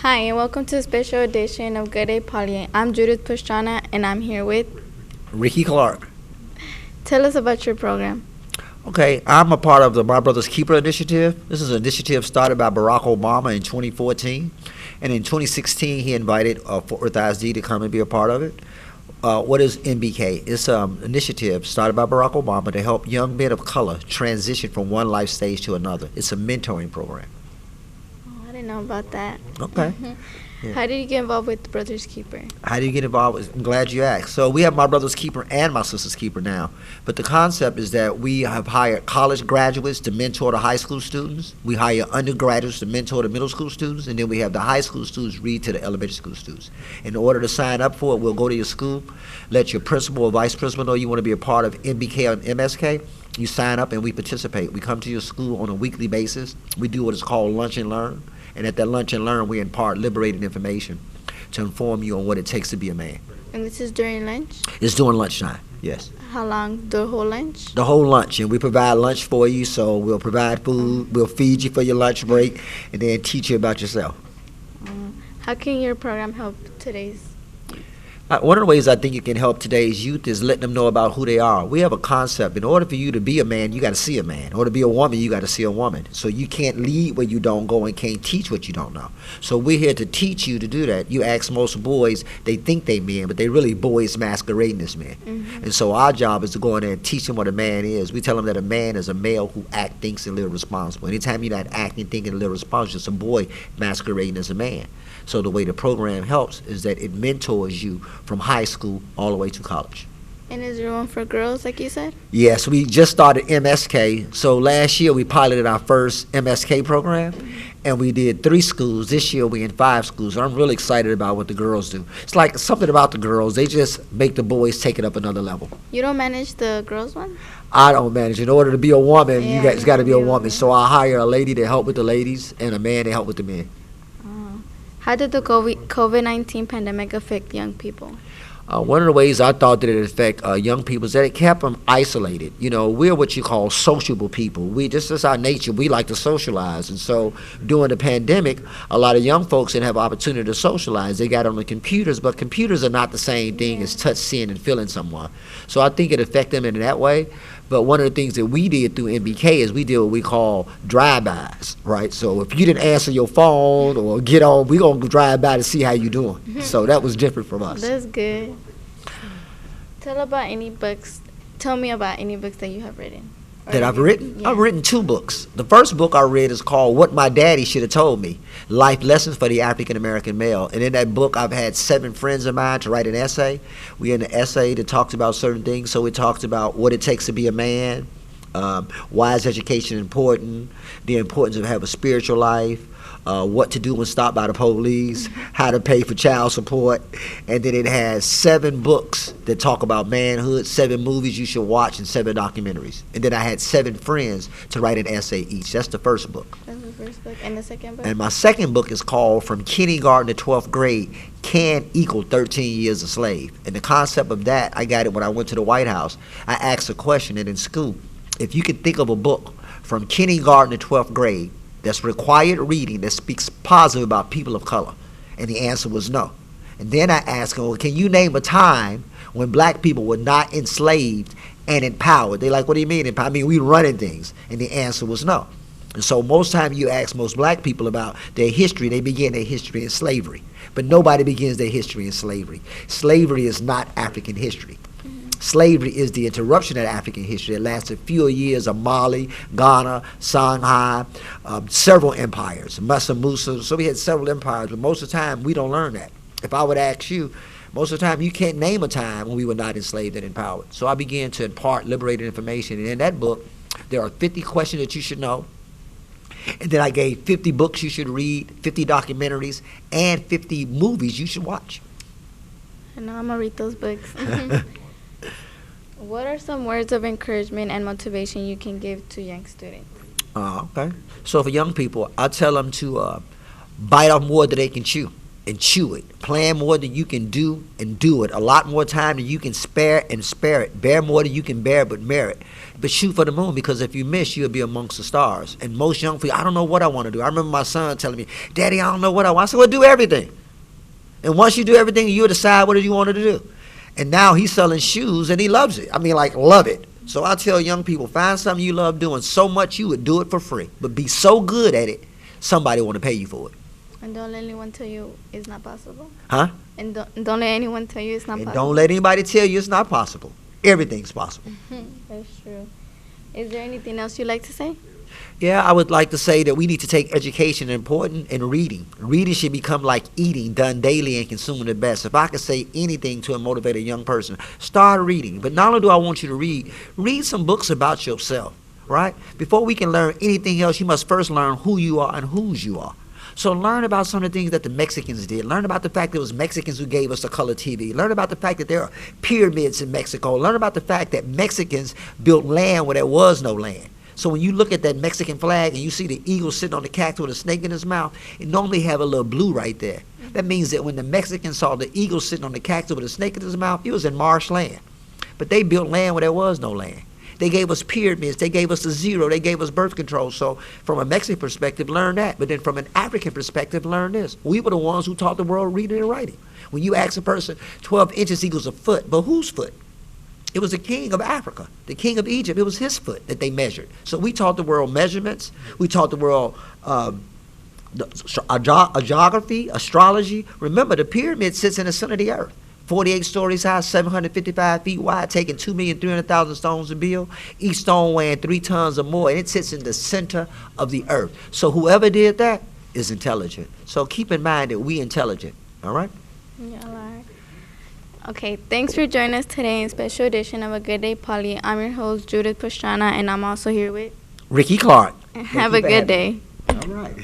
Hi, and welcome to a special edition of Good Day Polly. I'm Judith Pastrana, and I'm here with... Rickie Clark. Tell us about your program. Okay, I'm a part of the My Brother's Keeper initiative. This is an initiative started by Barack Obama in 2014. And in 2016, he invited Fort Worth ISD to come and be a part of it. What is MBK? It's an initiative started by Barack Obama to help young men of color transition from one life stage to another. It's a mentoring program. Oh, I didn't know about that. Okay. Yeah. How did you get involved with the Brother's Keeper? How do you get involved? I'm glad you asked. So we have My Brother's Keeper and My Sister's Keeper now. But the concept is that we have hired college graduates to mentor the high school students. We hire undergraduates to mentor the middle school students. And then we have the high school students read to the elementary school students. In order to sign up for it, we'll go to your school, let your principal or vice principal know you want to be a part of MBK or MSK. You sign up and we participate. We come to your school on a weekly basis. We do what is called Lunch and Learn. And at that Lunch and Learn, we impart liberating information to inform you on what it takes to be a man. And this is during lunch? It's during lunchtime, yes. How long? The whole lunch? The whole lunch, and we provide lunch for you, so we'll provide food, we'll feed you for your lunch break, and then teach you about yourself. How can your program help today's? One of the ways I think it can help today's youth is letting them know about who they are. We have a concept. In order for you to be a man, you got to see a man. In order to be a woman, you got to see a woman. So you can't lead where you don't go and can't teach what you don't know. So we're here to teach you to do that. You ask most boys, they think they men, but they really boys masquerading as men. And so our job is to go in there and teach them what a man is. We tell them that a man is a male who acts, thinks, and lives responsible. Anytime you're not acting, thinking, and live responsible, it's a boy masquerading as a man. So the way the program helps is that it mentors you from high school all the way to college. And is there one for girls, like you said? Yes, we just started MSK. So last year we piloted our first MSK program, and we did 3 schools. This year we in 5 schools. I'm really excited about what the girls do. It's like something about the girls. They just make the boys take it up another level. You don't manage the girls one? I don't manage. In order to be a woman, Yeah, you guys got to be a woman. So I hire a lady to help with the ladies and a man to help with the men. How did the COVID-19 pandemic affect young people? One of the ways I thought that it affect young people is that it kept them isolated. You know, we're what you call sociable people. This is our nature. We like to socialize. And so during the pandemic, a lot of young folks didn't have opportunity to socialize. They got on the computers, but computers are not the same thing as touch, seeing, and feeling someone. So I think it affected them in that way. But one of the things that we did through MBK is we did what we call drive-bys, right? So if you didn't answer your phone or get on, we're going to drive by to see how you're doing. So that was different from us. That's good. Tell me about any books that you have written. That I've written? Yeah. I've written 2 books. The first book I read is called What My Daddy Should Have Told Me, Life Lessons for the African American Male. And in that book, I've had 7 friends of mine to write an essay. We had an essay that talks about certain things. So it talks about what it takes to be a man, why is education important, the importance of having a spiritual life, what to do when stopped by the police, how to pay for child support, and then it has 7 books that talk about manhood, 7 movies you should watch, and 7 documentaries. And then I had 7 friends to write an essay each. That's the first book. That's the first book. And the second book? And my second book is called From Kindergarten to 12th Grade, Can Equal 13 Years a Slave. And the concept of that, I got it when I went to the White House. I asked a question, and in school, if you could think of a book from kindergarten to 12th grade that's required reading that speaks positive about people of color, and the answer was no. And then I asked them, well, can you name a time when black people were not enslaved and empowered? They like, what do you mean empowered? I mean, we running things. And the answer was no. And so most time you ask most black people about their history, they begin their history in slavery. But nobody begins their history in slavery. Slavery is not African history. Slavery is the interruption of African history that lasted a few years of Mali, Ghana, Shanghai, several empires, Mansa Musa. So we had several empires, but most of the time we don't learn that. If I would ask you, most of the time you can't name a time when we were not enslaved and empowered. So I began to impart liberated information. And in that book, there are 50 questions that you should know. And then I gave 50 books you should read, 50 documentaries, and 50 movies you should watch. I know, I'm going to read those books. What are some words of encouragement and motivation you can give to young students? Okay. So for young people, I tell them to bite off more than they can chew. and chew it. Plan more than you can do and do it. A lot more time than you can spare and spare it. Bear more than you can bear but merit. But shoot for the moon, because if you miss, you'll be amongst the stars. And most young people, I don't know what I want to do. I remember my son telling me, Daddy, I don't know what I want. I said, well, do everything. And once you do everything, you'll decide what you want to do. And now he's selling shoes and he loves it. I mean, like, love it. So I tell young people, find something you love doing so much you would do it for free. But be so good at it, somebody want to pay you for it. And don't let anyone tell you it's not possible. Huh? And don't let anyone tell you it's not possible. Don't let anybody tell you it's not possible. Everything's possible. That's true. Is there anything else you'd like to say? Yeah, I would like to say that we need to take education important and reading. Reading should become like eating, done daily and consuming the best. If I could say anything to motivate a young person, start reading. But not only do I want you to read some books about yourself, right? Before we can learn anything else, you must first learn who you are and whose you are. So learn about some of the things that the Mexicans did. Learn about the fact that it was Mexicans who gave us the color TV. Learn about the fact that there are pyramids in Mexico. Learn about the fact that Mexicans built land where there was no land. So when you look at that Mexican flag and you see the eagle sitting on the cactus with a snake in his mouth, it normally have a little blue right there. That means that when the Mexicans saw the eagle sitting on the cactus with a snake in his mouth, it was in marshland. But they built land where there was no land. They gave us pyramids. They gave us the zero. They gave us birth control. So from a Mexican perspective, learn that. But then from an African perspective, learn this. We were the ones who taught the world reading and writing. When you ask a person, 12 inches equals a foot. But whose foot? It was the king of Africa, the king of Egypt. It was his foot that they measured. So we taught the world measurements. We taught the world geography, astrology. Remember, the pyramid sits in the center of the earth. 48 stories high, 755 feet wide, taking 2,300,000 stones to build, each stone weighing 3 tons or more, and it sits in the center of the earth. So whoever did that is intelligent. So keep in mind that we intelligent, all right? Yeah, all right. Okay, thanks for joining us today in special edition of A Good Day Polly. I'm your host, Judith Pastrana, and I'm also here with Rickie Clark. Have a good day. All right.